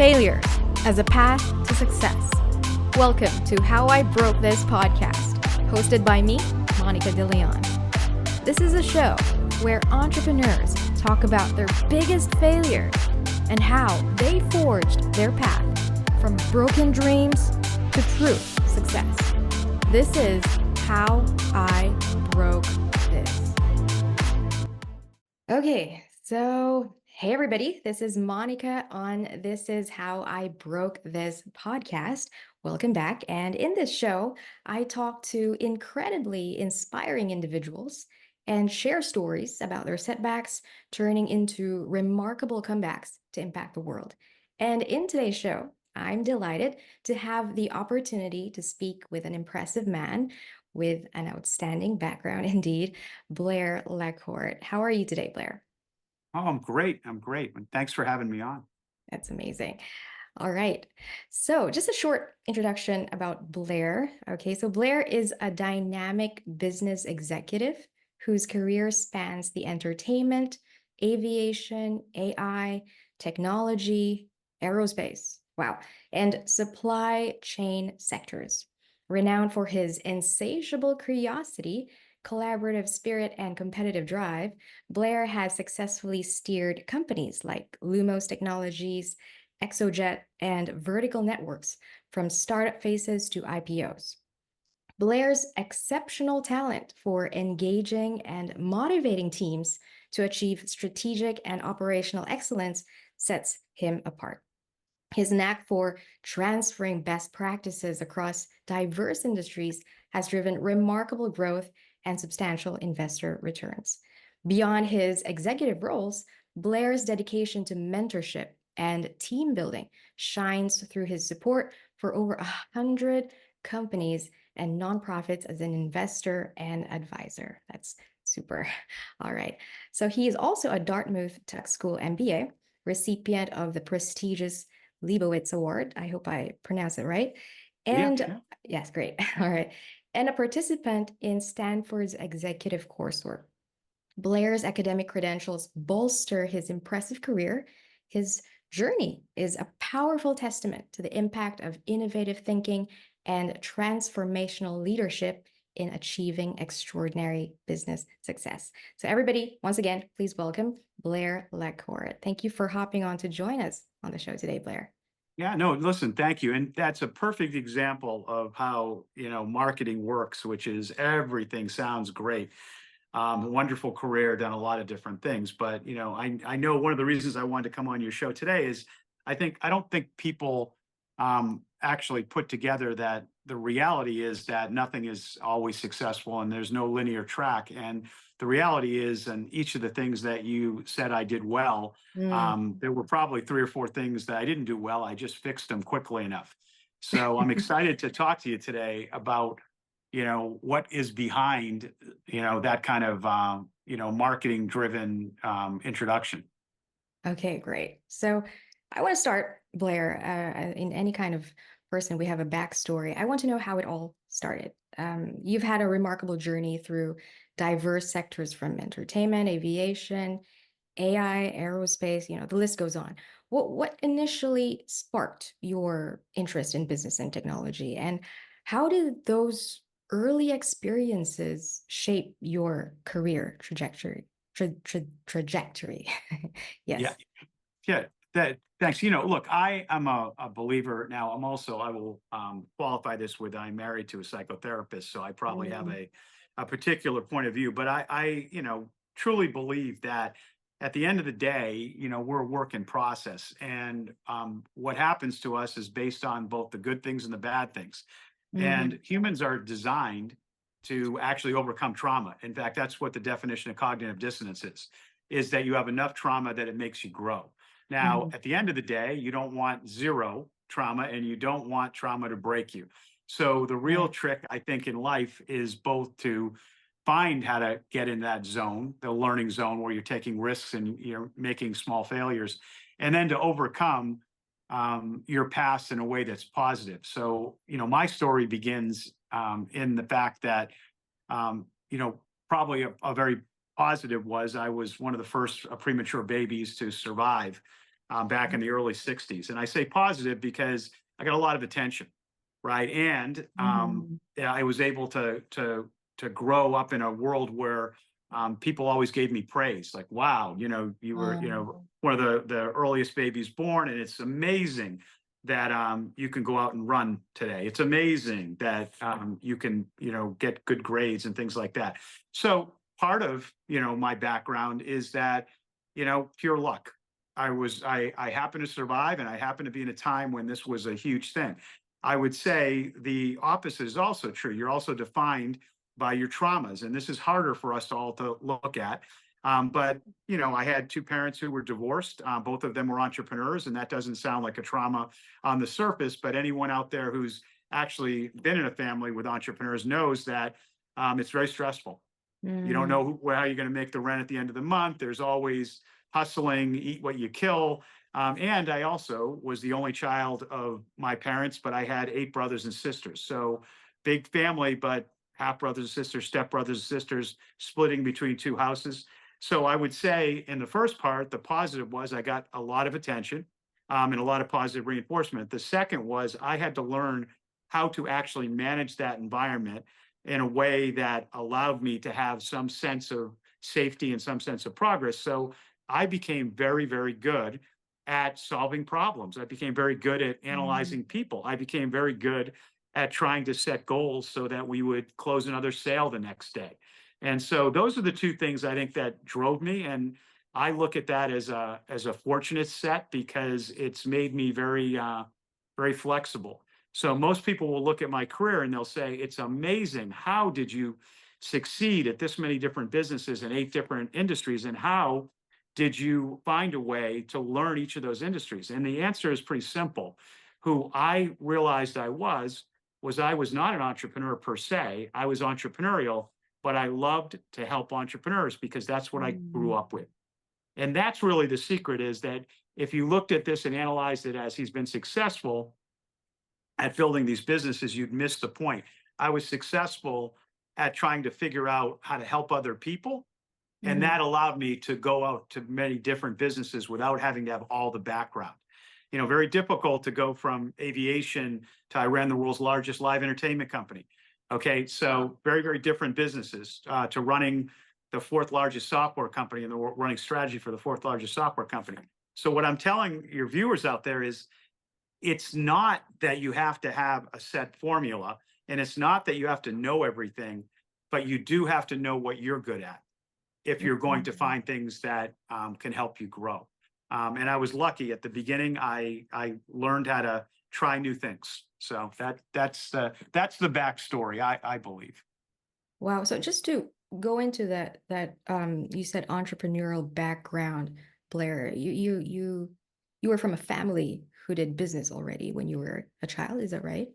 Failure as a path to success. Welcome to How I Broke This podcast, hosted by me, Monica De Leon. This is a show where entrepreneurs talk about their biggest failures and how they forged their path from broken dreams to true success. This is How I Broke This. Okay, so hey everybody, this is Monica on This Is How I Broke This podcast. Welcome back. And in this show, I talk to incredibly inspiring individuals and share stories about their setbacks turning into remarkable comebacks to impact the world. And in today's show, I'm delighted to have the opportunity to speak with an impressive man with an outstanding background indeed, Blair LaCorte. How are you today, Blair? Oh, I'm great. I'm great. And thanks for having me on. That's amazing. All right. So, just a short introduction about Blair. Okay. So, Blair is a dynamic business executive whose career spans the entertainment, aviation, AI, technology, aerospace, wow, and supply chain sectors. Renowned for his insatiable curiosity, collaborative spirit, and competitive drive, Blair has successfully steered companies like Lumos Technologies, Exojet, and Vertical Networks from startup phases to IPOs. Blair's exceptional talent for engaging and motivating teams to achieve strategic and operational excellence sets him apart. His knack for transferring best practices across diverse industries has driven remarkable growth and substantial investor returns. Beyond his executive roles, Blair's dedication to mentorship and team building shines through his support for over 100 companies and nonprofits as an investor and advisor. That's super. All right. So he is also a Dartmouth Tech School MBA, recipient of the prestigious Leibowitz Award. I hope I pronounced it right. Yeah. And yes, great. All right. And a participant in Stanford's executive coursework. Blair's academic credentials bolster his impressive career. His journey is a powerful testament to the impact of innovative thinking and transformational leadership in achieving extraordinary business success. So everybody, once again, please welcome Blair LaCorte. Thank you for hopping on to join us on the show today, Blair. Yeah. No, listen, thank you. And that's a perfect example of how, marketing works, which is everything sounds great. Wonderful career, done a lot of different things. But, I know one of the reasons I wanted to come on your show today is I don't think people actually put together that the reality is that nothing is always successful and there's no linear track. And the reality is, and each of the things that you said I did well, there were probably 3 or 4 things that I didn't do well. I just fixed them quickly enough. So I'm excited to talk to you today about what is behind that kind of marketing driven introduction. Okay, great. So I want to start, Blair, in any kind of person, we have a backstory. I want to know how it all started. You've had a remarkable journey through diverse sectors from entertainment, aviation, AI, aerospace, the list goes on. What initially sparked your interest in business and technology? And how did those early experiences shape your career trajectory? Trajectory. Yeah. Yes. Yeah, thanks. Look, I am a believer now. I will qualify this with I'm married to a psychotherapist, so I probably have Mm, a particular point of view. But I truly believe that at the end of the day, we're a work in process, and what happens to us is based on both the good things and the bad things. mhm, And humans are designed to actually overcome trauma. In fact, that's what the definition of cognitive dissonance is that you have enough trauma that it makes you grow. Now, mhm. at the end of the day, you don't want zero trauma and you don't want trauma to break you. So the real Right. trick, I think, in life is both to find how to get in that zone, the learning zone where you're taking risks and you're making small failures, and then to overcome your past in a way that's positive. So, my story begins in the fact that, um, probably a very positive was I was one of the first premature babies to survive back in the early 60s. And I say positive because I got a lot of attention, right? And Mhm. yeah, I was able to grow up in a world where people always gave me praise, like, wow, you were, Oh. one of the earliest babies born, and it's amazing that you can go out and run today. It's amazing that you can, get good grades and things like that. So part of, my background is that, pure luck. I happened to survive, and I happened to be in a time when this was a huge thing. I would say the opposite is also true. You're also defined by your traumas, and this is harder for us all to look at. But I had two parents who were divorced. Both of them were entrepreneurs, and that doesn't sound like a trauma on the surface. But anyone out there who's actually been in a family with entrepreneurs knows that it's very stressful. You don't Mm. know how you're going to make the rent at the end of the month. There's always hustling, eat what you kill. And I also was the only child of my parents, but I had 8 brothers and sisters. So big family, but half brothers and sisters, step brothers and sisters, splitting between 2 houses. So I would say in the first part, the positive was I got a lot of attention and a lot of positive reinforcement. The second was I had to learn how to actually manage that environment in a way that allowed me to have some sense of safety and some sense of progress. So I became very, very good at solving problems. I became very good at Mm. analyzing people. I became very good at trying to set goals so that we would close another sale the next day. And so those are the two things I think that drove me. And I look at that as a fortunate set because it's made me very very flexible. So most people will look at my career and they'll say, it's amazing. How did you succeed at this many different businesses in 8 different industries? And how did you find a way to learn each of those industries? And the answer is pretty simple. Who I realized I was not an entrepreneur per se. I was entrepreneurial, but I loved to help entrepreneurs because that's what I grew Mm. up with. And that's really the secret, is that if you looked at this and analyzed it as he's been successful at building these businesses, you'd miss the point. I was successful at trying to figure out how to help other people. And Mhm. that allowed me to go out to many different businesses without having to have all the background. Very difficult to go from aviation to I ran the world's largest live entertainment company. Okay, so very, very different businesses to running the fourth largest software company in the world, running strategy for the fourth largest software company. So what I'm telling your viewers out there is it's not that you have to have a set formula, and it's not that you have to know everything, but you do have to know what you're good at if you're going to Mhm. find things that can help you grow. And I was lucky at the beginning. I learned how to try new things. So that's the backstory. I believe. Wow. So just to go into that you said entrepreneurial background, Blair, you were from a family who did business already when you were a child, is that right?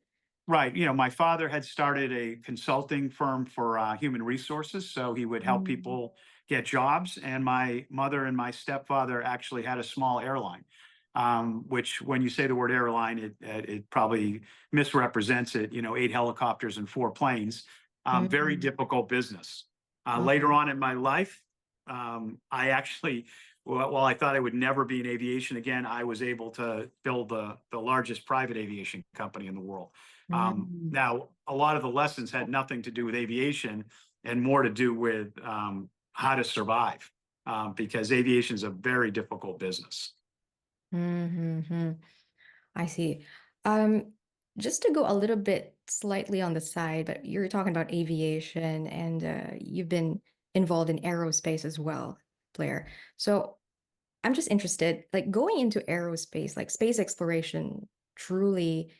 Right. My father had started a consulting firm for human resources, so he would help Mm. people get jobs. And my mother and my stepfather actually had a small airline, which, when you say the word airline, it probably misrepresents it. 8 helicopters and 4 planes. Very Mhm. difficult business. Later Oh. on in my life, I actually, while I thought I would never be in aviation again, I was able to build the largest private aviation company in the world. Mm. Now, a lot of the lessons had nothing to do with aviation and more to do with how to survive, because aviation is a very difficult business. Mm-hmm. I see. Um, just to go a little bit slightly on the side, but you're talking about aviation and you've been involved in aerospace as well, Blair. So I'm just interested, like going into aerospace, like space exploration truly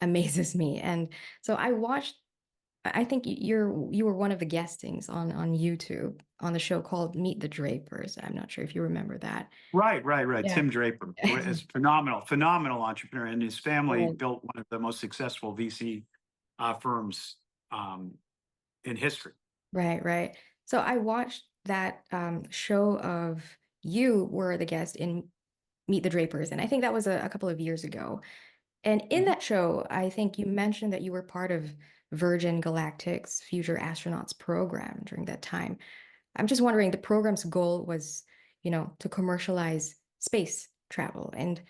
amazes me. And so I watched, I think you were one of the guestings on YouTube on the show called Meet the Drapers. I'm not sure if you remember that. Right, right, right. Yeah. Tim Draper is phenomenal, phenomenal entrepreneur, and his family Right, built one of the most successful VC firms um, in history. right, right. So I watched that show of you were the guest in Meet the Drapers, and I think that was a couple of years ago. And in Mhm. that show, I think you mentioned that you were part of Virgin Galactic's Future Astronauts program during that time. I'm just wondering, the program's goal was, to commercialize space travel. And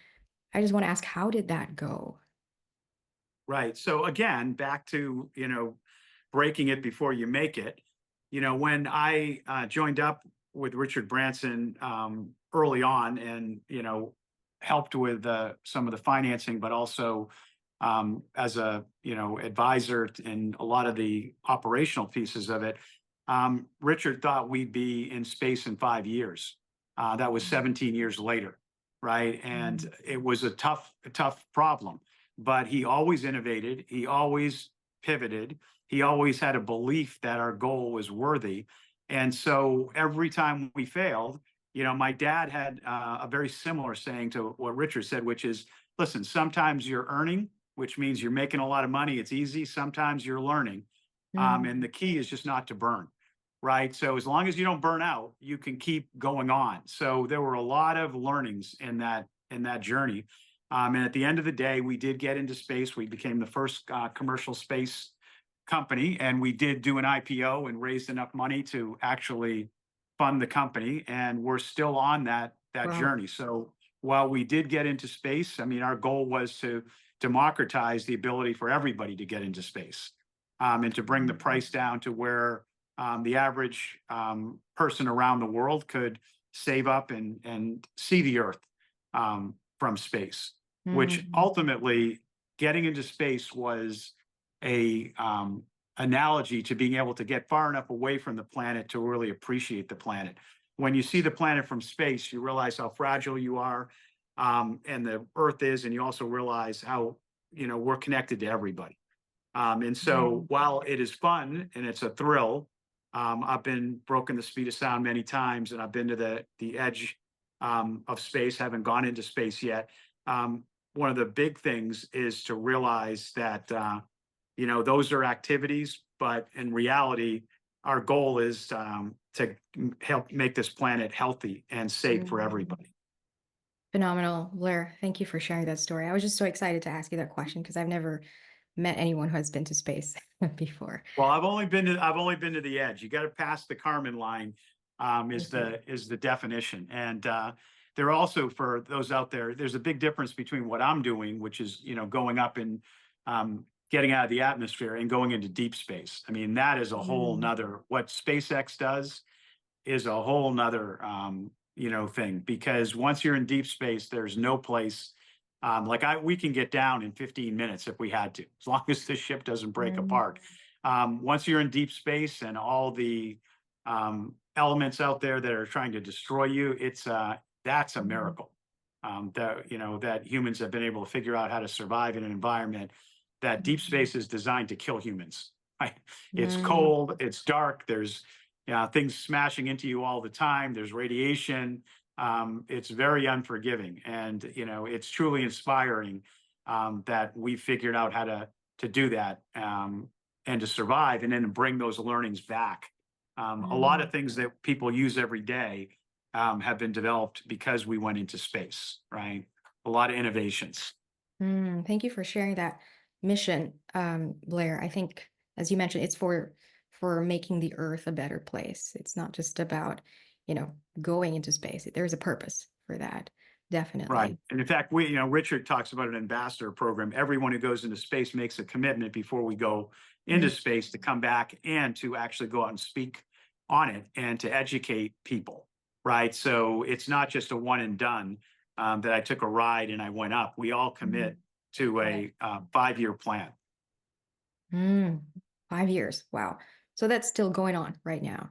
I just want to ask, how did that go? Right. So again, back to, breaking it before you make it. When I joined up with Richard Branson early on and, helped with some of the financing, but also as a, advisor in a lot of the operational pieces of it, Richard thought we'd be in space in 5 years. That was 17 years later. Right. And Mhm. it was a tough problem, but he always innovated. He always pivoted. He always had a belief that our goal was worthy. And so every time we failed, my dad had a very similar saying to what Richard said, which is, listen, sometimes you're earning, which means you're making a lot of money. It's easy. Sometimes you're learning. And the Mm. key is just not to burn. Right. So as long as you don't burn out, you can keep going on. So there were a lot of learnings in that journey. And at the end of the day, we did get into space. We became the first commercial space company, and we did do an IPO and raised enough money to actually fund the company. And we're still on that Wow. journey. So while we did get into space, I mean, our goal was to democratize the ability for everybody to get into space, and to bring the Mhm. price down to where the average person around the world could save up and see the Earth from space, which Mhm. ultimately getting into space was a analogy to being able to get far enough away from the planet to really appreciate the planet. When you see the planet from space, you realize how fragile you are, and the Earth is, and you also realize how we're connected to everybody. And so Mhm. while it is fun and it's a thrill, I've been broken the speed of sound many times, and I've been to the edge of space. Haven't gone into space yet. One of the big things is to realize that those are activities, but in reality, our goal is to help make this planet healthy and safe for Mhm. everybody. Phenomenal, Blair. Thank you for sharing that story. I was just so excited to ask you that question because I've never met anyone who has been to space before. Well, I've only been to the edge. You got to pass the Kármán line, is Thank you. the definition. And there also, for those out there, there's a big difference between what I'm doing, which is going up and getting out of the atmosphere and going into deep space. I mean, that is a whole Mm. nother. What SpaceX does is a whole nother thing, because once you're in deep space, there's no place. Like we can get down in 15 minutes if we had to, as long as the ship doesn't break Mm. apart. Once you're in deep space and all the elements out there that are trying to destroy you, that's a Mhm. miracle. That humans have been able to figure out how to survive in an environment that deep Mhm. space is designed to kill humans. Right? It's Mm. cold, it's dark, there's things smashing into you all the time. There's radiation. It's very unforgiving, and it's truly inspiring that we figured out how to do that, and to survive, and then to bring those learnings back. A lot Mm. of things that people use every day have been developed because we went into space. Right, a lot of innovations. Mm. Thank you for sharing that mission, Blair. I think, as you mentioned, it's for making the Earth a better place. It's not just about, going into space. There's a purpose for that, Right. definitely. And in fact, Richard talks about an ambassador program. Everyone who goes into space makes a commitment before we go Mm. into space to come back and to actually go out and speak on it and to educate people. Right. So it's not just a one and done, that I took a ride and I went up. We all Mhm. commit to Got it. a 5 year plan. Mm. 5 years. Wow. So that's still going on right now.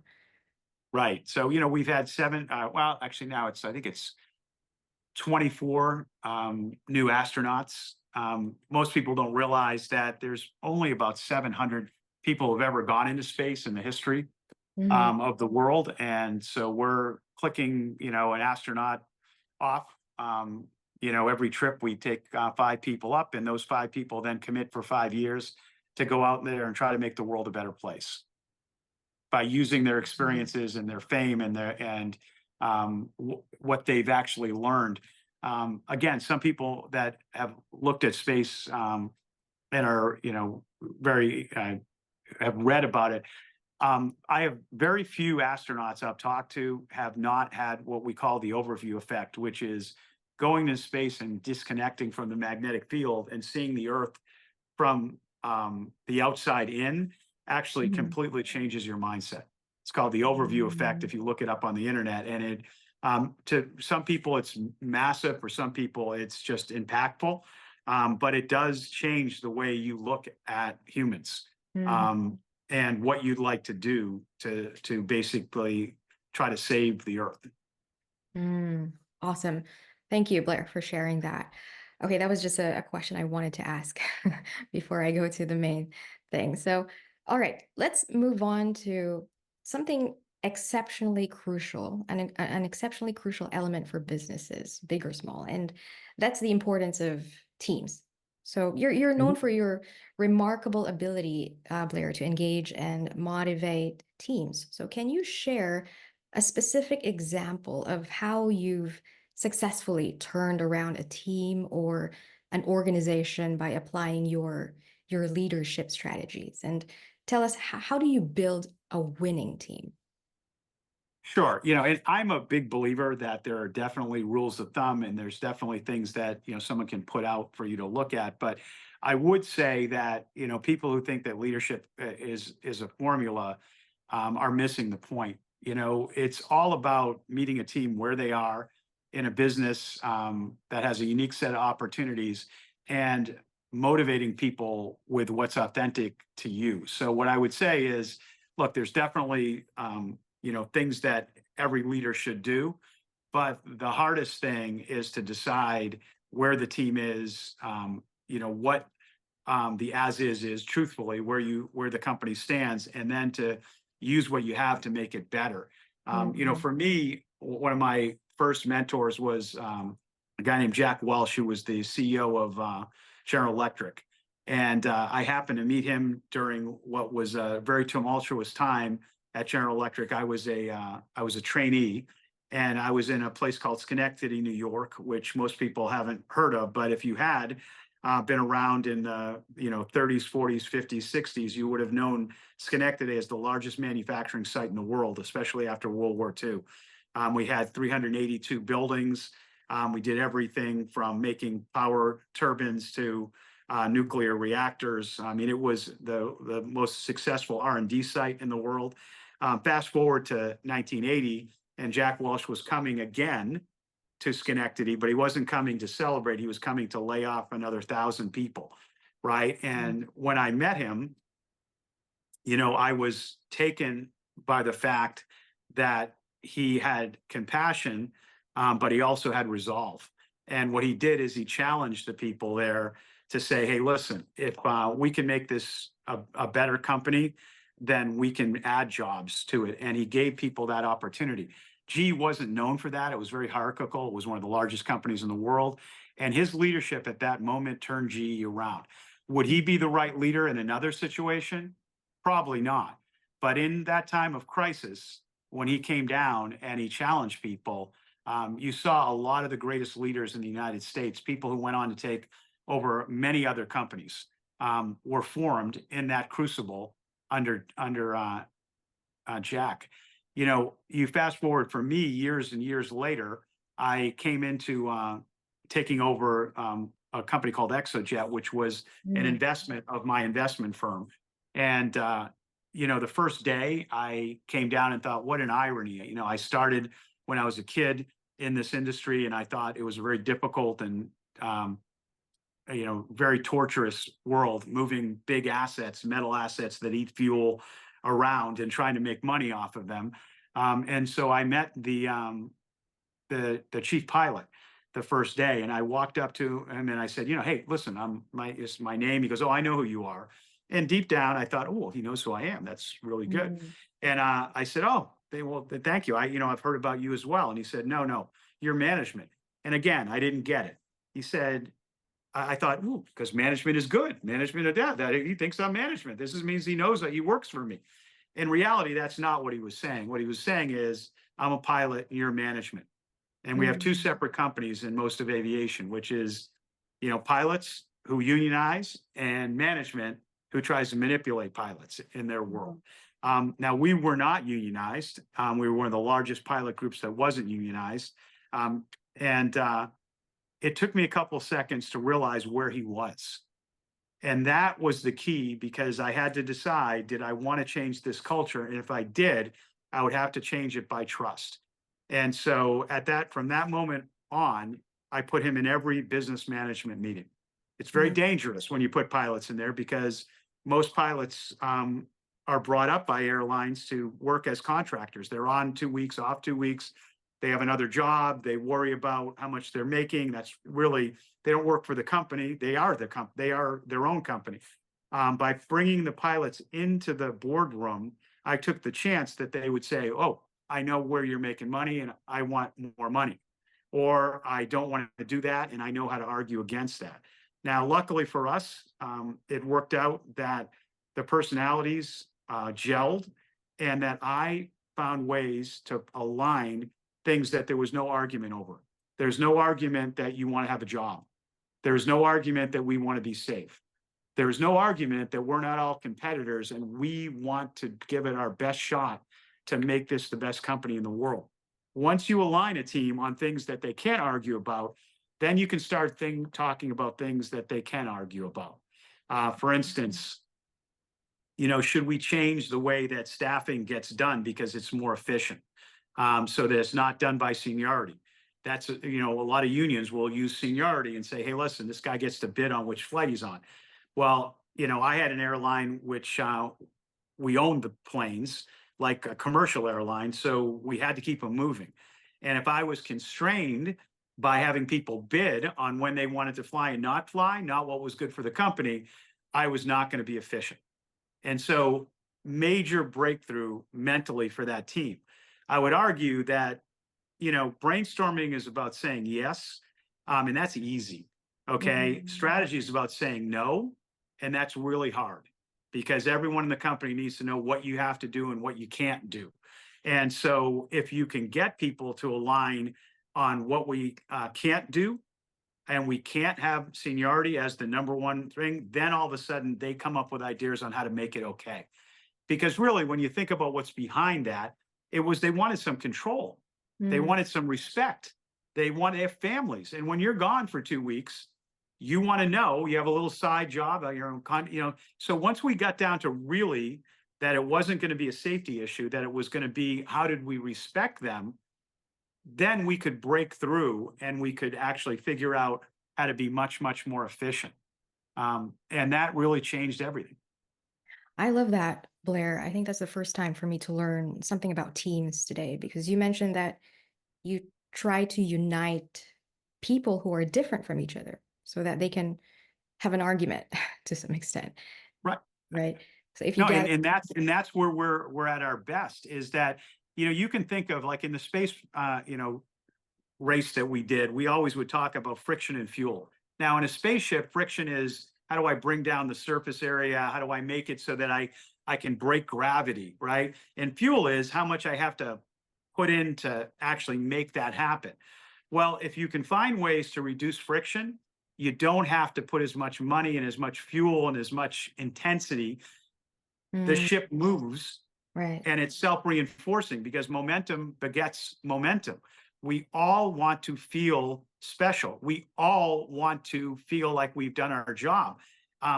Right. So, we've had seven, well, actually now I think it's 24 new astronauts. Most people don't realize that there's only about 700 people who have ever gone into space in the history Mhm. of the world. And so we're clicking, an astronaut off. Every trip we take 5 people up, and those 5 people then commit for 5 years to go out there and try to make the world a better place by using their experiences and their fame and what they've actually learned. Again, some people that have looked at space, and are very have read about it. I have very few astronauts I've talked to have not had what we call the overview effect, which is going to space and disconnecting from the magnetic field and seeing the Earth from the outside in actually Mhm. completely changes your mindset. It's called the overview effect Mm. if you look it up on the internet. And it to some people it's massive, for some people it's just impactful, but it does change the way you look at humans, Mhm. um, and what you'd like to do to basically try to save the Earth. Mm, awesome. Thank you, Blair, for sharing that. Okay, that was just a question I wanted to ask before I go to the main thing. So, all right, let's move on to something exceptionally crucial, an exceptionally crucial element for businesses, big or small, and that's the importance of teams. So you're known Mhm. for your remarkable ability, Blair, to engage and motivate teams. So can you share a specific example of how you've successfully turned around a team or an organization by applying your leadership strategies, and tell us how do you build a winning team? Sure. And I'm a big believer that there are definitely rules of thumb and there's definitely things that, someone can put out for you to look at. But I would say that, people who think that leadership is a formula are missing the point. It's all about meeting a team where they are in a business that has a unique set of opportunities and motivating people with what's authentic to you. So what I would say is, look, there's definitely things that every leader should do. But the hardest thing is to decide where the team is, what the as is truthfully where the company stands, and then to use what you have to make it better. Mhm. For me, one of my first mentors was a guy named Jack Welch, who was the CEO of General Electric. And I happened to meet him during what was a very tumultuous time at General Electric. I was a trainee, and I was in a place called Schenectady, New York, which most people haven't heard of. But if you had been around in the 30s, 40s, 50s, 60s, you would have known Schenectady as the largest manufacturing site in the world, especially after World War II. We had 382 buildings. We did everything from making power turbines to nuclear reactors. I mean, it was the most successful R&D site in the world. Fast forward to 1980, and Jack Welch was coming again to Schenectady, but he wasn't coming to celebrate. He was coming to lay off another 1,000 people, right? And when I met him, I was taken by the fact that he had compassion, but he also had resolve. And what he did is he challenged the people there to say, "Hey, listen, if we can make this a better company, then we can add jobs to it." And he gave people that opportunity. GE wasn't known for that. It was very hierarchical. It was one of the largest companies in the world. And his leadership at that moment turned GE around. Would he be the right leader in another situation? Probably not. But in that time of crisis, when he came down and he challenged people, you saw a lot of the greatest leaders in the United States, people who went on to take over many other companies, were formed in that crucible under Jack. You fast forward for me years and years later, I came into taking over a company called Exojet, which was an Mm. investment of my investment firm. And the first day I came down and thought, what an irony. I started when I was a kid in this industry, and I thought it was a very difficult and very torturous world, moving big assets, metal assets that eat fuel around and trying to make money off of them. And so I met the chief pilot the first day, and I walked up to him and I said, "Hey, listen, it's my name." He goes, "Oh, I know who you are." And deep down, I thought, "Oh, well, he knows who I am. That's really good." Mm. And I said, "Oh, thank you. I've heard about you as well." And he said, "No, no, you're management." And again, I didn't get it. He said, I thought, "Ooh, because management is good. Management of that he thinks I'm management. Means he knows that he works for me." In reality, that's not what he was saying. What he was saying is, I'm a pilot and you're management. And we have two Mm. separate companies in most of aviation, which is, pilots who unionize and management who tries to manipulate pilots in their world. Mhm. Now, we were not unionized. We were one of the largest pilot groups that wasn't unionized. And it took me a couple seconds to realize where he was. And that was the key, because I had to decide, did I want to change this culture? And if I did, I would have to change it by trust. And so from that moment on, I put him in every business management meeting. It's very Mm. dangerous when you put pilots in there, because most pilots are brought up by airlines to work as contractors. They're on 2 weeks, off 2 weeks. They have another job. They worry about how much they're making. That's really, they don't work for the company. They are they are their own company. By bringing the pilots into the boardroom, I took the chance that they would say, "Oh, I know where you're making money, and I want more money," or "I don't want to do that, and I know how to argue against that." Now, luckily for us, it worked out that the personalities gelled, and that I found ways to align things that there was no argument over. There's no argument that you want to have a job. There's no argument that we want to be safe. There's no argument that we're not all competitors and we want to give it our best shot to make this the best company in the world. Once you align a team on things that they can't argue about, then you can start talking about things that they can argue about. For instance, should we change the way that staffing gets done because it's more efficient? So that it's not done by seniority. That's, a lot of unions will use seniority and say, "Hey, listen, this guy gets to bid on which flight he's on." Well, I had an airline which we owned the planes, like a commercial airline, so we had to keep them moving. And if I was constrained by having people bid on when they wanted to fly and not fly, not what was good for the company, I was not going to be efficient. And so, major breakthrough mentally for that team. I would argue that, brainstorming is about saying yes, and that's easy. Okay. Mhm. Strategy is about saying no, and that's really hard, because everyone in the company needs to know what you have to do and what you can't do. And so, if you can get people to align on what we can't do, and we can't have seniority as the number one thing, then all of a sudden they come up with ideas on how to make it okay. Because really, when you think about what's behind that, it was they wanted some control. They Mm. wanted some respect. They want to have families. And when you're gone for 2 weeks, you want to know you have a little side job, your own, So once we got down to really that it wasn't going to be a safety issue, that it was going to be how did we respect them, then we could break through and we could actually figure out how to be much, much more efficient. And that really changed everything. I love that, Blair. I think that's the first time for me to learn something about teams today, because you mentioned that you try to unite people who are different from each other so that they can have an argument to some extent, Right. right? So if you No, and, get, and that's and that's where we're at our best, is that you can think of, like, in the space race that we did, we always would talk about friction and fuel. Now, in a spaceship, friction is how do I bring down the surface area? How do I make it so that I can break gravity, right? And fuel is how much I have to put in to actually make that happen. Well, if you can find ways to reduce friction, you don't have to put as much money and as much fuel and as much intensity. The mm, ship moves, right. and it's self-reinforcing, because momentum begets momentum. We all want to feel special. We all want to feel like we've done our job.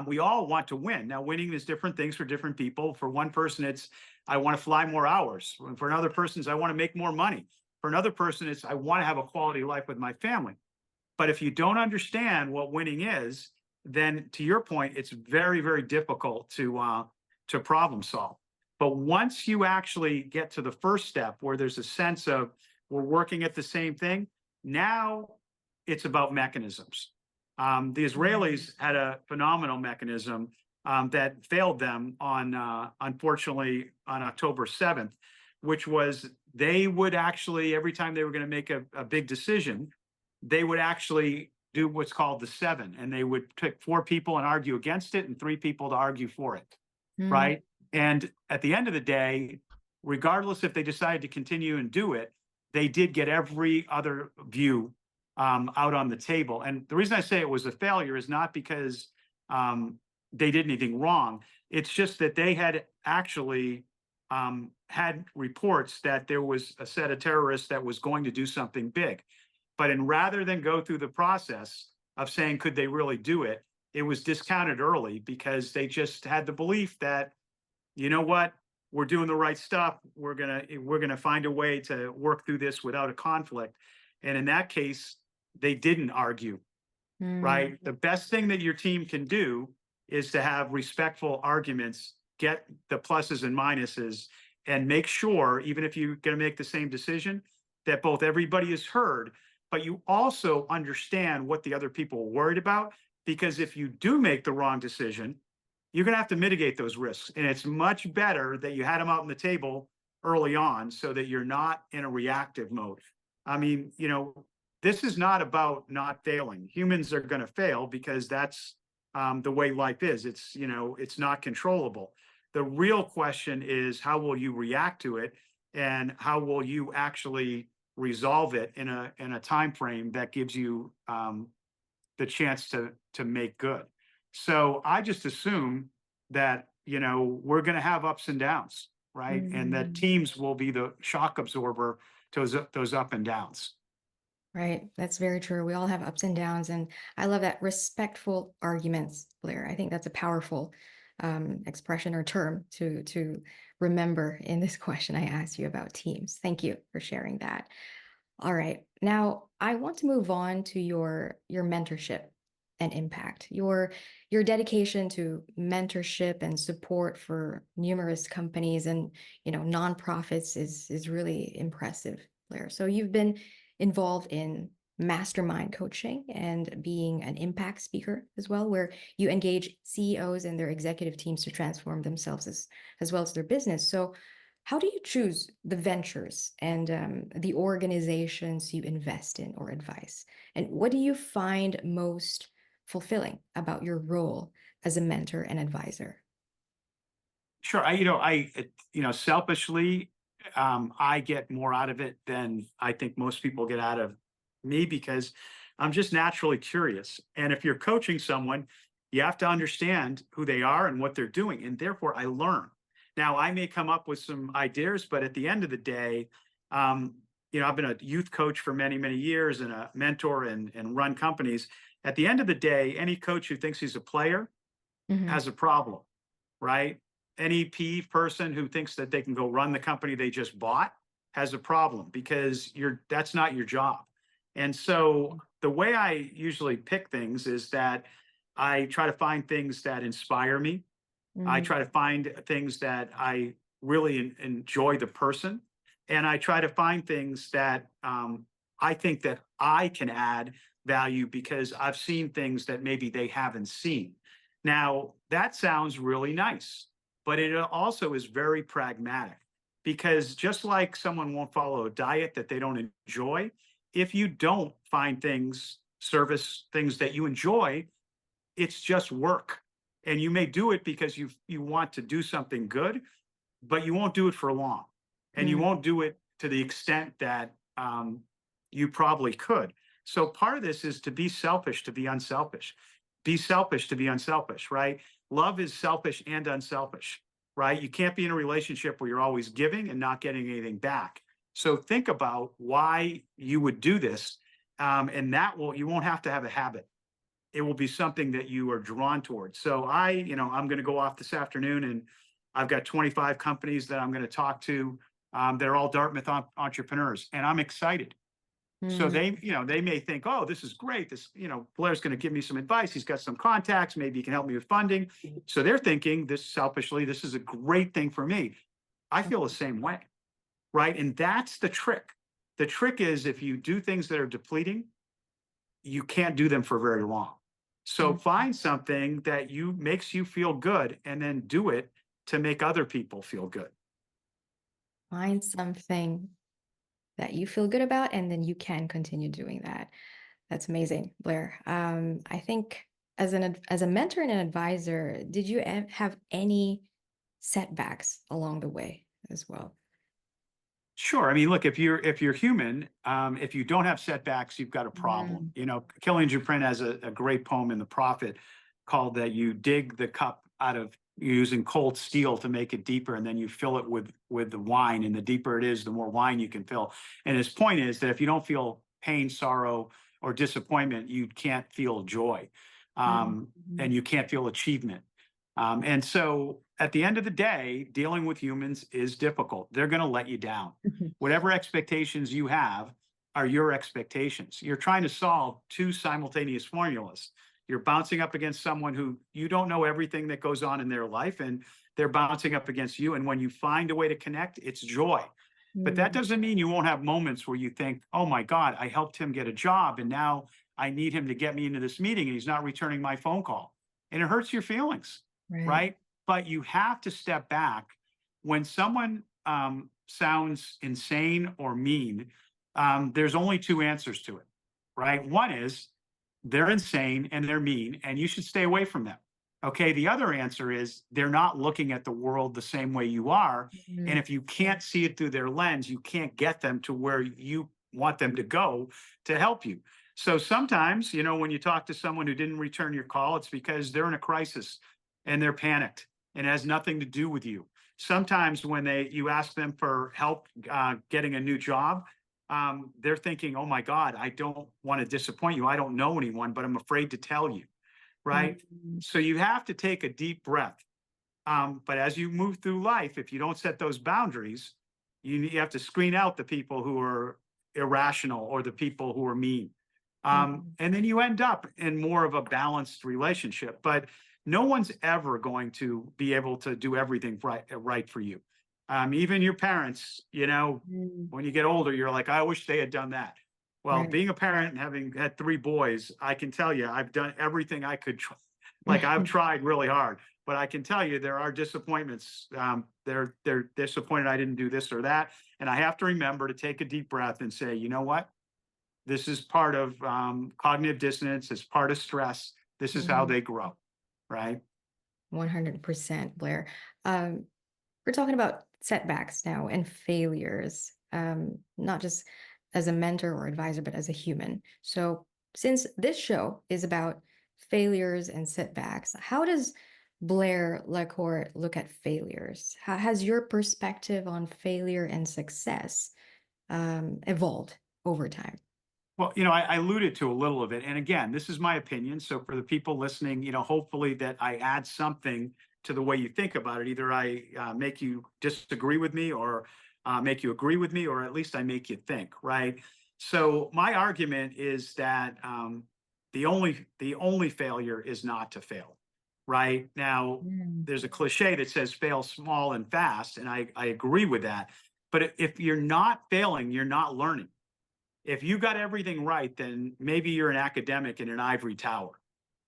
We all want to win. Now, winning is different things for different people. For one person, it's I want to fly more hours. For another person, it's I want to make more money. For another person, it's I want to have a quality life with my family. But if you don't understand what winning is, then, to your point, it's very, very difficult to problem solve. But once you actually get to the first step, where there's a sense of we're working at the same thing, now it's about mechanisms. The Mm. Israelis had a phenomenal mechanism that failed them unfortunately, on October 7th, which was they would actually, every time they were going to make a big decision, they would actually do what's called the seven, and they would pick four people and argue against it and three people to argue for it, Mm. right? And at the end of the day, regardless if they decided to continue and do it, they did get every other view out on the table. And the reason I say it was a failure is not because they did anything wrong. It's just that they had actually had reports that there was a set of terrorists that was going to do something big. But in rather than go through the process of saying, could they really do it? It was discounted early because they just had the belief that, you know what, we're doing the right stuff. We're gonna find a way to work through this without a conflict. And in that case, they didn't argue, Mm, right? The best thing that your team can do is to have respectful arguments, get the pluses and minuses, and make sure, even if you're going to make the same decision, that both everybody is heard, but you also understand what the other people are worried about. Because if you do make the wrong decision, you're going to have to mitigate those risks. And it's much better that you had them out on the table early on so that you're not in a reactive mode. I mean, this is not about not failing. Humans are going to fail because that's the way life is. It's not controllable. The real question is, how will you react to it, and how will you actually resolve it in a time frame that gives you the chance to make good. So I just assume that we're going to have ups and downs, right? And that mm. teams will be the shock absorber to those up and downs. Right. That's very true. We all have ups and downs. And I love that respectful arguments, Blair. I think that's a powerful expression or term to remember in this question I asked you about teams. Thank you for sharing that. All right. Now I want to move on to your mentorship and impact. Your dedication to mentorship and support for numerous companies and nonprofits is really impressive, Blair. So you've been involved in mastermind coaching and being an impact speaker as well, where you engage CEOs and their executive teams to transform themselves as well as their business. So how do you choose the ventures and the organizations you invest in or advise? And what do you find most fulfilling about your role as a mentor and advisor? Sure. Selfishly, I get more out of it than I think most people get out of me because I'm just naturally curious. And if you're coaching someone, you have to understand who they are and what they're doing. And therefore, I learn. Now, I may come up with some ideas, but at the end of the day, I've been a youth coach for many, many years and a mentor and run companies. At the end of the day, any coach who thinks he's a player Mhm. has a problem, right? Any PE person who thinks that they can go run the company they just bought has a problem because that's not your job. And so the way I usually pick things is that I try to find things that inspire me. I Mm, try to find things that I really enjoy the person, and I try to find things that I think that I can add value because I've seen things that maybe they haven't seen. Now, that sounds really nice, but it also is very pragmatic because just like someone won't follow a diet that they don't enjoy, if you don't find service things that you enjoy, it's just work. And you may do it because you want to do something good, but you won't do it for long. And you mm, won't do it to the extent that you probably could. So part of this is to be selfish, to be unselfish. Be selfish to be unselfish, right? Love is selfish and unselfish, right? You can't be in a relationship where you're always giving and not getting anything back. So think about why you would do this, and you won't have to have a habit. It will be something that you are drawn towards. So I'm going to go off this afternoon and I've got 25 companies that I'm going to talk to. They're all Dartmouth entrepreneurs, and I'm excited. So mm. they may think, oh, this is great. Blair's going to give me some advice. He's got some contacts. Maybe he can help me with funding. So they're thinking this selfishly, this is a great thing for me. I feel the same way, right? And that's the trick. The trick is if you do things that are depleting, you can't do them for very long. So Mm. find something that makes you feel good and then do it to make other people feel good. Find something that you feel good about, and then you can continue doing that. That's amazing, Blair. I think as a mentor and an advisor, did you have any setbacks along the way as well? Sure. I mean, look, if you're human, if you don't have setbacks, you've got a problem. Mm, Killian Print has a great poem in The Prophet called that you dig the cup out of using cold steel to make it deeper, and then you fill it with the wine. And the deeper it is, the more wine you can fill. And his point is that if you don't feel pain, sorrow, or disappointment, you can't feel joy, Mhm. and you can't feel achievement. And so at the end of the day, dealing with humans is difficult. They're going to let you down. Mhm. Whatever expectations you have are your expectations. You're trying to solve two simultaneous formulas. You're bouncing up against someone who you don't know everything that goes on in their life, and they're bouncing up against you. And when you find a way to connect, it's joy. But that Mhm. doesn't mean you won't have moments where you think, oh my God, I helped him get a job, and now I need him to get me into this meeting and he's not returning my phone call. And it hurts your feelings, Right. right? But you have to step back when someone sounds insane or mean. There's only two answers to it, right? One is they're insane and they're mean, and you should stay away from them. Okay. The other answer is they're not looking at the world the same way you are. And Mhm. if you can't see it through their lens, you can't get them to where you want them to go to help you. So sometimes, when you talk to someone who didn't return your call, it's because they're in a crisis and they're panicked and it has nothing to do with you. Sometimes when you ask them for help getting a new job, they're thinking, oh my God, I don't want to disappoint you. I don't know anyone, but I'm afraid to tell you. Right. Mhm. So you have to take a deep breath. But as you move through life, if you don't set those boundaries, you have to screen out the people who are irrational or the people who are mean. Mhm. And then you end up in more of a balanced relationship. But no one's ever going to be able to do everything right for you. Even your parents, Mhm. when you get older, you're like, I wish they had done that. Well, Right. being a parent and having had three boys, I can tell you, I've done everything I could. Like I've tried really hard, but I can tell you there are disappointments. They're disappointed I didn't do this or that, and I have to remember to take a deep breath and say, you know what? This is part of cognitive dissonance. It's part of stress. This is how Mhm. they grow, right? 100%, Blair. Um, we're talking about setbacks now and failures, not just as a mentor or advisor, but as a human. So, since this show is about failures and setbacks, how does Blair LaCorte look at failures? How has your perspective on failure and success evolved over time? Well, I alluded to a little of it. And again, this is my opinion. So for the people listening, hopefully that I add something to the way you think about it. Either I make you disagree with me or make you agree with me, or at least I make you think, right? So my argument is that the only failure is not to fail, right? Now, Mm. there's a cliche that says fail small and fast, and I agree with that. But if you're not failing, you're not learning. If you got everything right, then maybe you're an academic in an ivory tower.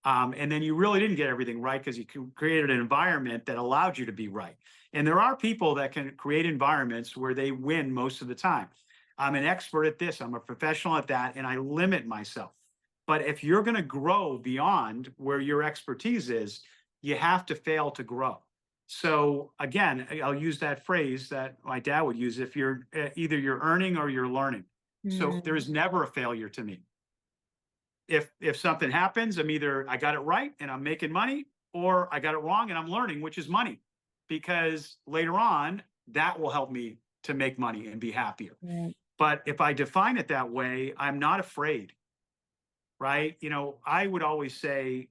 And then you really didn't get everything right because you created an environment that allowed you to be right. And there are people that can create environments where they win most of the time. I'm an expert at this, I'm a professional at that, and I limit myself. But if you're going to grow beyond where your expertise is, you have to fail to grow. So again, I'll use that phrase that my dad would use: if you're either you're earning or you're learning. So Mm. there's never a failure to me. If something happens, I'm either I got it right and I'm making money, or I got it wrong and I'm learning, which is money. Because later on, that will help me to make money and be happier. Right. But if I define it that way, I'm not afraid, right? I would always say,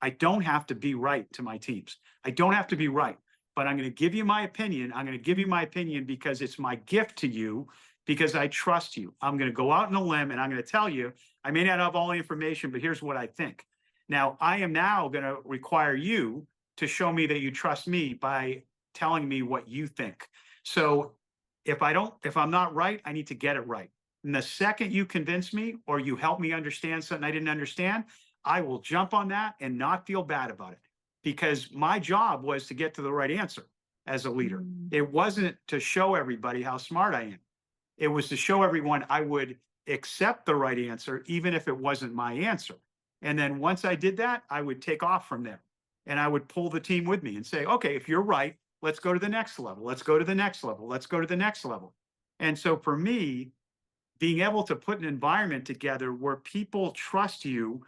I don't have to be right to my teams. I don't have to be right, but I'm going to give you my opinion. I'm going to give you my opinion because it's my gift to you, because I trust you. I'm going to go out on a limb and I'm going to tell you, I may not have all the information, but here's what I think. Now, I am now going to require you to show me that you trust me by telling me what you think. So if I'm not right, I need to get it right. And the second you convince me or you help me understand something I didn't understand, I will jump on that and not feel bad about it, because my job was to get to the right answer as a leader. Mm. It wasn't to show everybody how smart I am. It was to show everyone I would accept the right answer, even if it wasn't my answer. And then once I did that, I would take off from there and I would pull the team with me and say, okay, if you're right, let's go to the next level. Let's go to the next level. Let's go to the next level. And so for me, being able to put an environment together where people trust you,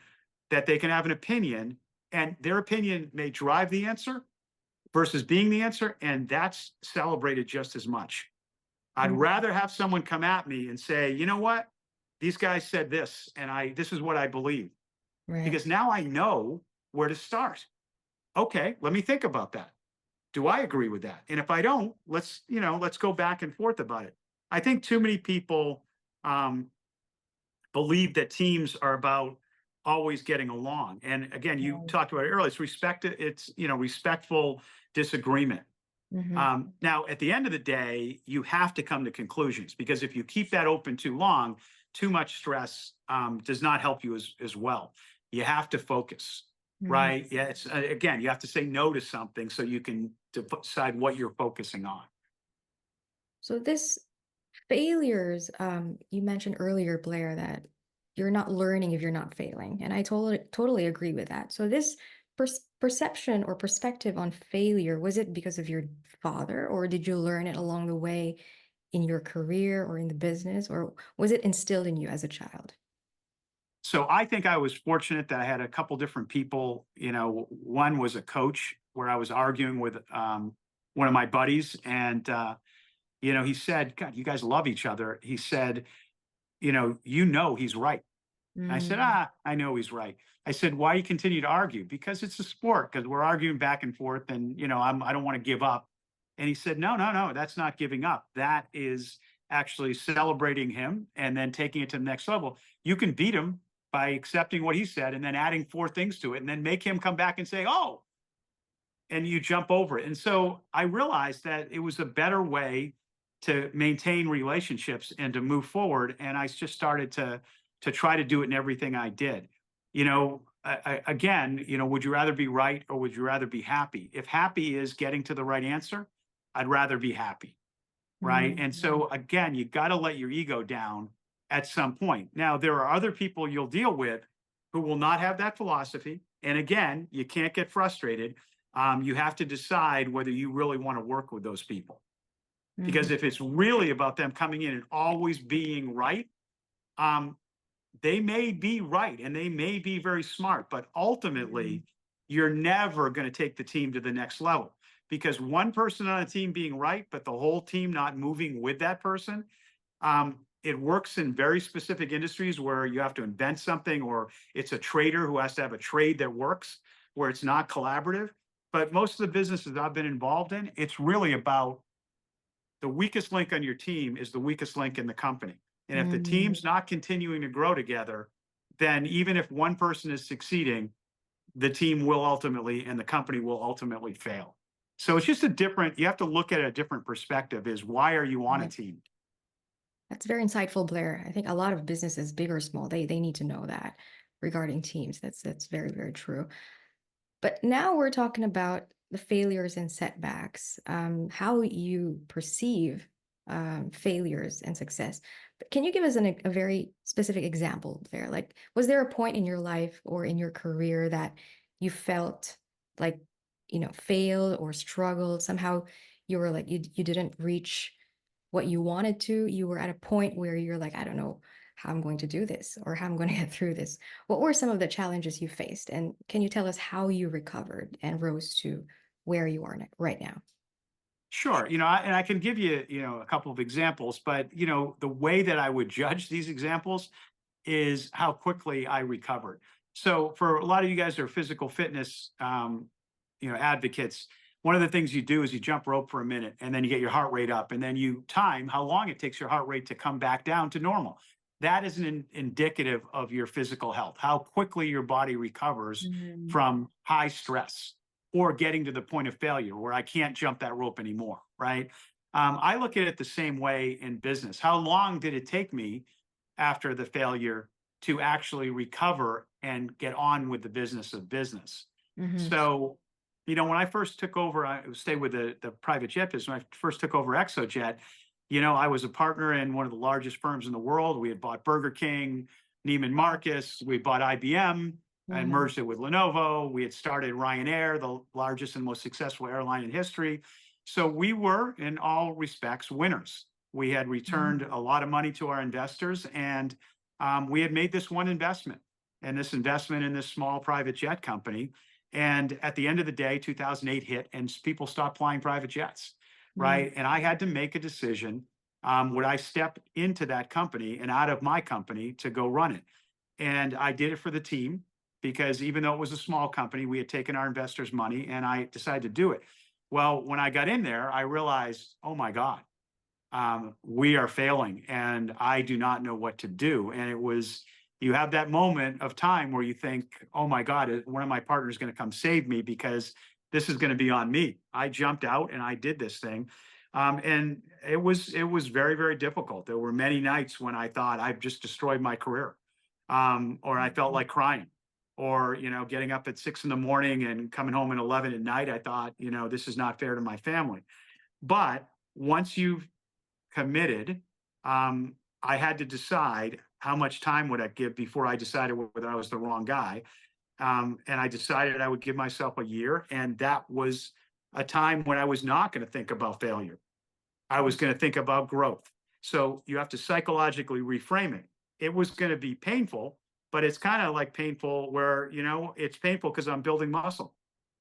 that they can have an opinion and their opinion may drive the answer versus being the answer. And that's celebrated just as much. I'd Mm. rather have someone come at me and say, you know what? these guys said this, and this is what I believe, Right. because now I know where to start. Okay, let me think about that. Do I agree with that? And if I don't, let's go back and forth about it. I think too many people um, believe that teams are about always getting along. And again, you Right. talked about it earlier. It's respectful disagreement. Mhm. Now, at the end of the day, you have to come to conclusions, because if you keep that open too long, too much stress does not help you as well. You have to focus, Mhm. right? Yeah, it's again, you have to say no to something so you can decide what you're focusing on. So this failures, you mentioned earlier, Blair, that you're not learning if you're not failing, and I totally agree with that. So this perception or perspective on failure, was it because of your father, or did you learn it along the way in your career or in the business, or was it instilled in you as a child? So I think I was fortunate that I had a couple different people. One was a coach where I was arguing with one of my buddies, and he said, "God, you guys love each other." He said, he's right. I said, Mm, I know he's right. I said, why you continue to argue? Because it's a sport, because we're arguing back and forth, and I don't want to give up. And he said, no, no, no, that's not giving up. That is actually celebrating him and then taking it to the next level. You can beat him by accepting what he said and then adding four things to it, and then make him come back and say, oh, and you jump over it. And so I realized that it was a better way to maintain relationships and to move forward. And I just started to try to do it in everything I did. Again, would you rather be right or would you rather be happy? If happy is getting to the right answer, I'd rather be happy, right? mm, And so again, you got to let your ego down at some point. Now, there are other people you'll deal with who will not have that philosophy. And again, you can't get frustrated. You have to decide whether you really want to work with those people. mhm, Because if it's really about them coming in and always being right, um, they may be right and they may be very smart, but mm, ultimately, you're never going to take the team to the next level, because one person on a team being right, but the whole team not moving with that person. It works in very specific industries where you have to invent something, or it's a trader who has to have a trade that works, where it's not collaborative. But most of the businesses I've been involved in, it's really about the weakest link on your team is the weakest link in the company. And if the mm. team's not continuing to grow together, then even if one person is succeeding, the team will ultimately and the company will ultimately fail. So it's just you have to look at a different perspective, is why are you on a Right. team? That's very insightful, Blair. I think a lot of businesses, big or small, they need to know that regarding teams. That's very, very true. But now we're talking about the failures and setbacks, how you perceive failures and success. But can you give us a very specific example there? Like, was there a point in your life or in your career that you felt like, failed or struggled? Somehow you were like, you didn't reach what you wanted to. You were at a point where you're like, I don't know how I'm going to do this or how I'm going to get through this. What were some of the challenges you faced? And can you tell us how you recovered and rose to where you are right now? Sure. And I can give you, a couple of examples, but, the way that I would judge these examples is how quickly I recovered. So for a lot of you guys who are physical fitness, advocates, one of the things you do is you jump rope for a minute and then you get your heart rate up and then you time how long it takes your heart rate to come back down to normal. That is indicative of your physical health, how quickly your body recovers Mm, from high stress or getting to the point of failure where I can't jump that rope anymore, right? I look at it the same way in business. How long did it take me after the failure to actually recover and get on with the business of business? mhm, So, when I first took over, I stayed with the private jet business. When I first took over ExoJet, I was a partner in one of the largest firms in the world. We had bought Burger King, Neiman Marcus, we bought IBM and mhm, merged it with Lenovo. We had started Ryanair, the largest and most successful airline in history. So we were, in all respects, winners. We had mhm, returned a lot of money to our investors, and we had made this one investment, and this investment in this small private jet company. And at the end of the day, 2008 hit, and people stopped flying private jets, mm, right? And I had to make a decision. would I step into that company and out of my company to go run it? And I did it for the team because even though it was a small company, we had taken our investors' money and I decided to do it. Well, when I got in there, I realized, oh my God, we are failing and I do not know what to do. And it was, you have that moment of time where you think, oh my God, is one of my partners going to come save me because this is going to be on me. I jumped out and I did this thing. And it was very, very difficult. There were many nights when I thought I've just destroyed my career. Or I felt like crying, or, getting up at 6 in the morning and coming home at 11 at night. I thought, this is not fair to my family. But once you've committed, I had to decide how much time would I give before I decided whether I was the wrong guy. And I decided I would give myself a year. And that was a time when I was not going to think about failure. I was going to think about growth. So you have to psychologically reframe it. It was going to be painful, but it's kind of like painful where, it's painful because I'm building muscle.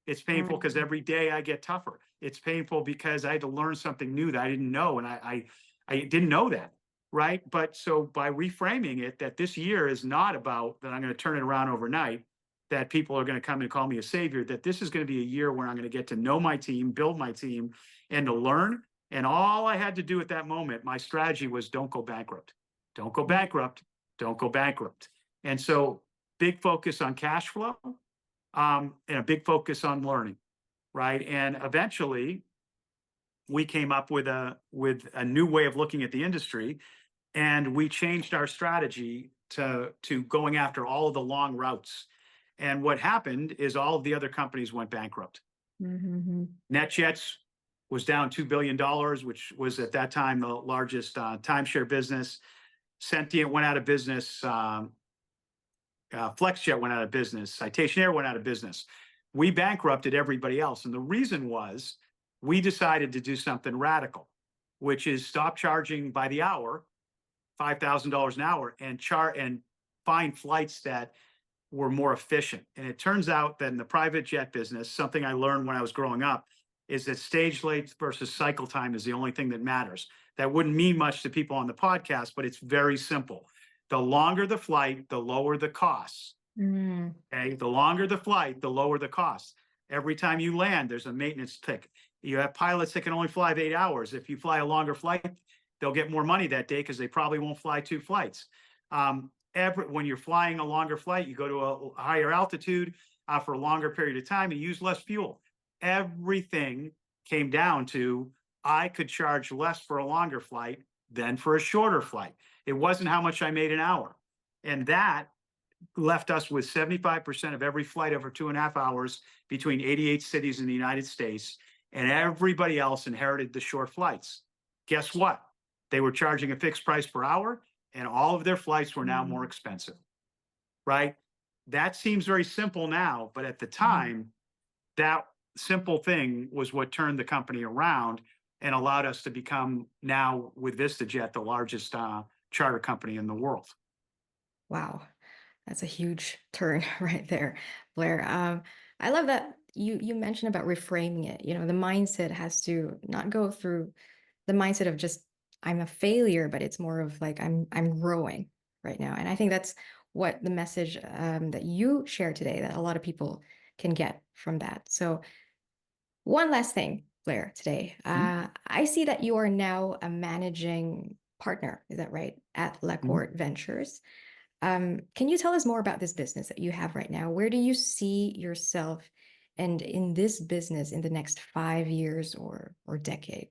It's painful because Mm. every day I get tougher. It's painful because I had to learn something new that I didn't know. And I didn't know that. Right. But so by reframing it, that this year is not about that I'm going to turn it around overnight, that people are going to come and call me a savior, that this is going to be a year where I'm going to get to know my team, build my team, and to learn. And all I had to do at that moment, my strategy was don't go bankrupt. Don't go bankrupt. Don't go bankrupt. And so big focus on cash flow, and a big focus on learning. Right. And eventually we came up with a new way of looking at the industry, and we changed our strategy to going after all of the long routes. And what happened is all of the other companies went bankrupt. Mhm. NetJets was down $2 billion, which was at that time the largest timeshare business. Sentient went out of business. FlexJet went out of business. Citation Air went out of business. We bankrupted everybody else. And the reason was we decided to do something radical, which is stop charging by the hour, $5,000 an hour, and find flights that were more efficient. And it turns out that in the private jet business, something I learned when I was growing up is that stage length versus cycle time is the only thing that matters. That wouldn't mean much to people on the podcast, but it's very simple. The longer the flight, the lower the costs. Mm. Okay. The longer the flight, the lower the costs. Every time you land, there's a maintenance tick. You have pilots that can only fly 8 hours. If you fly a longer flight, they'll get more money that day because they probably won't fly 2 flights. When you're flying a longer flight, you go to a higher altitude for a longer period of time and use less fuel. Everything came down to I could charge less for a longer flight than for a shorter flight. It wasn't how much I made an hour. And that left us with 75% of every flight over 2.5 hours between 88 cities in the United States. And everybody else inherited the short flights. Guess what? They were charging a fixed price per hour, and all of their flights were now more expensive. Right? That seems very simple now, but at the Mhm. time, that simple thing was what turned the company around and allowed us to become now with VistaJet the largest charter company in the world. Wow. That's a huge turn right there, Blair. I love that you mentioned about reframing it. The mindset has to not go through the mindset of just I'm a failure, but it's more of like I'm growing right now. And I think that's what the message that you share today that a lot of people can get from that. So one last thing, Blair, today. Mhm. I see that you are now a managing partner. Is that right? At Mhm. LaCorte Ventures. Can you tell us more about this business that you have right now? Where do you see yourself and in this business in the next 5 years or decade?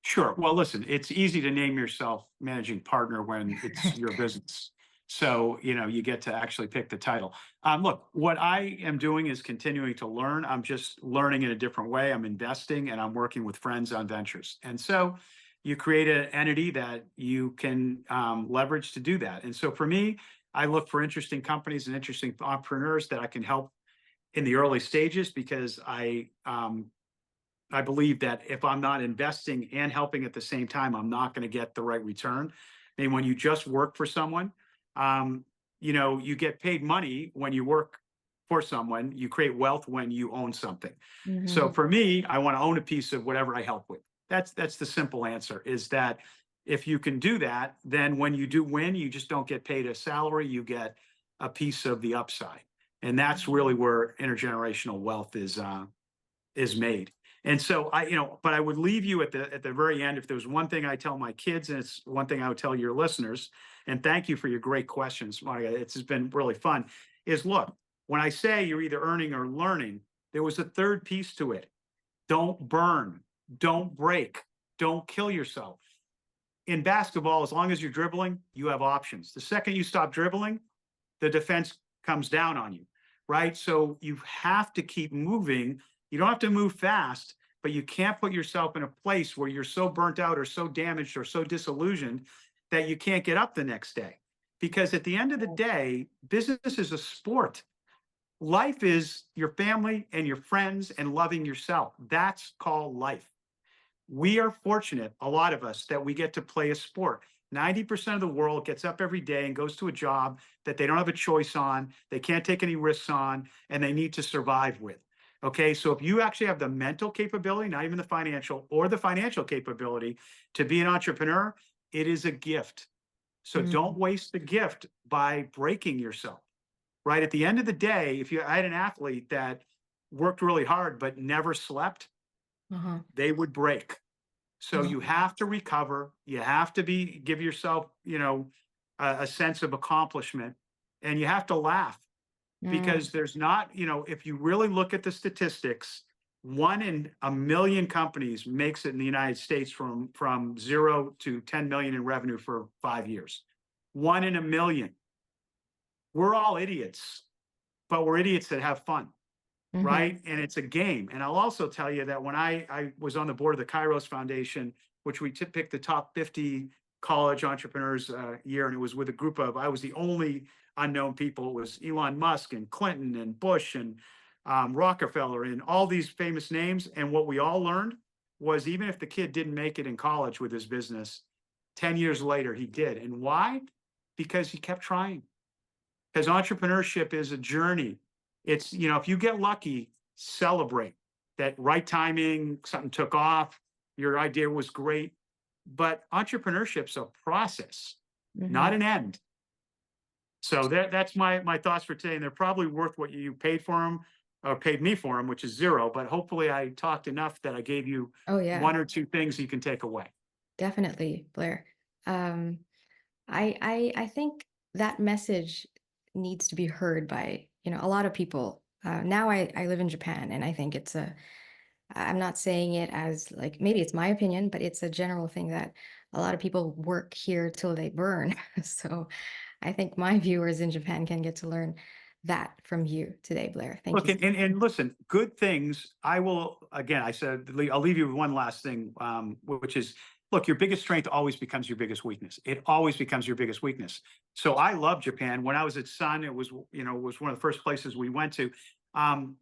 Sure. Well, listen, it's easy to name yourself managing partner when it's your business. So, you get to actually pick the title. Look, what I am doing is continuing to learn. I'm just learning in a different way. I'm investing and I'm working with friends on ventures. And so you create an entity that you can leverage to do that. And so for me, I look for interesting companies and interesting entrepreneurs that I can help in the early stages because I believe that if I'm not investing and helping at the same time, I'm not going to get the right return. And when you just work for someone, you get paid money when you work for someone. You create wealth when you own something. So Mhm. for me, I want to own a piece of whatever I help with. That's the simple answer, is that if you can do that, then when you do win, you just don't get paid a salary, you get a piece of the upside. And that's really where intergenerational wealth is made. And so but I would leave you at the very end. If there's one thing I tell my kids, and it's one thing I would tell your listeners, and thank you for your great questions, Monica. It's been really fun. Is look, when I say you're either earning or learning, there was a third piece to it. Don't burn, don't break, don't kill yourself. In basketball, as long as you're dribbling, you have options. The second you stop dribbling, the defense comes down on you, right? So you have to keep moving. You don't have to move fast, but you can't put yourself in a place where you're so burnt out or so damaged or so disillusioned that you can't get up the next day. Because at the end of the day, business is a sport. Life is your family and your friends and loving yourself. That's called life. We are fortunate, a lot of us, that we get to play a sport. 90% of the world gets up every day and goes to a job that they don't have a choice on, they can't take any risks on, and they need to survive with. Okay, so if you actually have the mental capability, not even the financial, or the financial capability to be an entrepreneur, it is a gift. So don't waste the gift by breaking yourself, right? At the end of the day, if I had an athlete that worked really hard but never slept, Uh-huh. they would break. So Uh-huh. you have to recover. You have to give yourself, a sense of accomplishment, and you have to laugh, Mm. because there's not, if you really look at the statistics, 1 in 1 million companies makes it in the United States from 0 to 10 million in revenue for 5 years. 1 in 1 million. We're all idiots, but we're idiots that have fun, Mhm. right? And it's a game. And I'll also tell you that when I was on the board of the Kairos Foundation, which we picked the top 50 college entrepreneurs year, and it was with a group of, I was the only unknown people. It was Elon Musk and Clinton and Bush and Rockefeller and all these famous names. And what we all learned was, even if the kid didn't make it in college with his business, 10 years later he did. And why? Because he kept trying. Because entrepreneurship is a journey. It's, if you get lucky, celebrate that right timing, something took off, your idea was great. But entrepreneurship's a process, not Mhm. an end. So that's my thoughts for today. And they're probably worth what you paid for them, or paid me for them, which is zero. But hopefully I talked enough that I gave you Oh yeah, one or two things you can take away. definitely, Blair. Um, I think that message needs to be heard by, a lot of people. Now I live in Japan, and I think I'm not saying it as like, maybe it's my opinion, but it's a general thing that a lot of people work here till they burn. So I think my viewers in Japan can get to learn that from you today, Blair. Thank Look, you. and listen, good things. I will, again, I said, I'll leave you with one last thing, which is, look, your biggest strength always becomes your biggest weakness. It always becomes your biggest weakness. So I love Japan. When I was at Sun, it was, was one of the first places we went to. Um,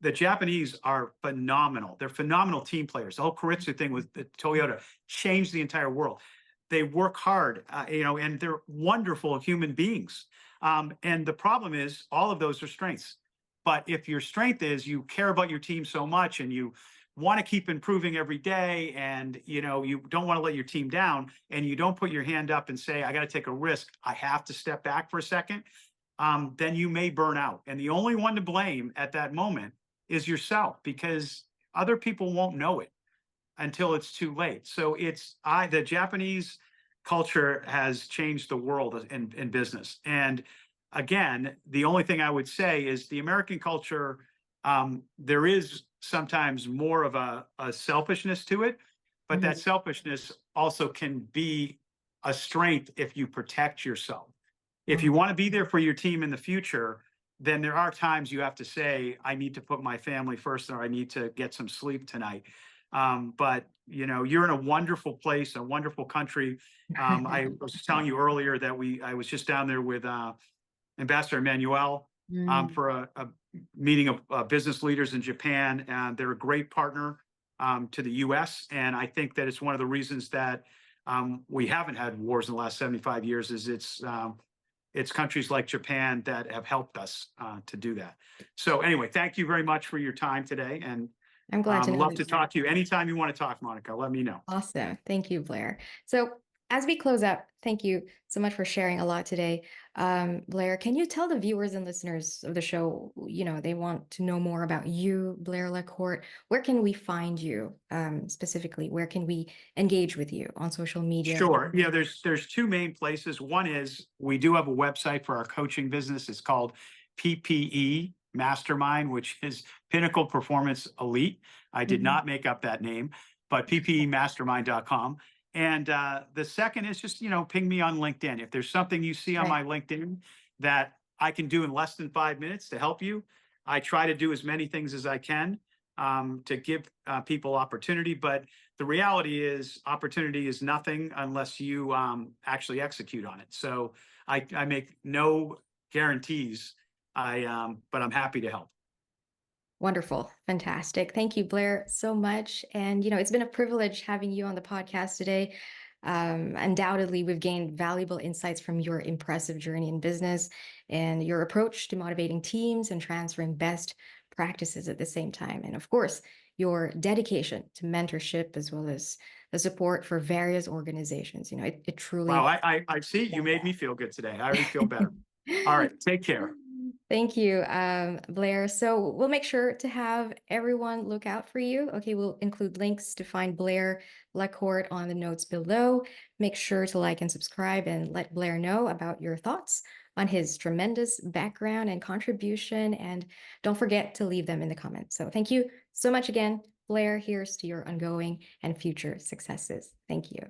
the Japanese are phenomenal. They're phenomenal team players. The whole Keiretsu thing with the Toyota changed the entire world. They work hard, and they're wonderful human beings. And the problem is, all of those are strengths. But if your strength is you care about your team so much and you want to keep improving every day, and you don't want to let your team down, and you don't put your hand up and say, I got to take a risk, I have to step back for a second, then you may burn out. And the only one to blame at that moment is yourself, because other people won't know it until it's too late. So the Japanese culture has changed the world in business. And again, the only thing I would say is the American culture, there is sometimes more of a selfishness to it, but that Mhm. selfishness also can be a strength if you protect yourself. If you Uh-huh. want to be there for your team in the future, then there are times you have to say, I need to put my family first, or I need to get some sleep tonight. But you're in a wonderful place, a wonderful country. I was telling you earlier that I was just down there with Ambassador Emmanuel Mm. for a meeting of business leaders in Japan, and they're a great partner to the U.S. And I think that it's one of the reasons that we haven't had wars in the last 75 years. Is it's countries like Japan that have helped us to do that. So anyway, thank you very much for your time today, and I'm glad to know Love that. to talk to you anytime you want to talk, Monica. Let me know. Awesome. Thank you, Blair. So, as we close up, thank you so much for sharing a lot today. Blair, can you tell the viewers and listeners of the show, they want to know more about you, Blair LaCorte. Where can we find you specifically? Where can we engage with you on social media? Sure. Yeah, there's two main places. One is we do have a website for our coaching business. It's called PPE Mastermind, which is Pinnacle Performance Elite. I did Mhm. not make up that name, but ppemastermind.com. And the second is just, ping me on LinkedIn. If there's something you see on Right. my LinkedIn that I can do in less than 5 minutes to help you, I try to do as many things as I can to give people opportunity. But the reality is opportunity is nothing unless you actually execute on it. So I make no guarantees. But I'm happy to help. Wonderful. Fantastic. Thank you, Blair, so much. And, it's been a privilege having you on the podcast today. Undoubtedly, we've gained valuable insights from your impressive journey in business and your approach to motivating teams and transferring best practices at the same time. And of course, your dedication to mentorship as well as the support for various organizations. It Wow, truly I see you stand made me feel good today. I already feel better. All right, take care. Thank you, Blair. So we'll make sure to have everyone look out for you. Okay, we'll include links to find Blair LaCorte on the notes below. Make sure to like and subscribe and let Blair know about your thoughts on his tremendous background and contribution. And don't forget to leave them in the comments. So thank you so much again, Blair. Here's to your ongoing and future successes. Thank you.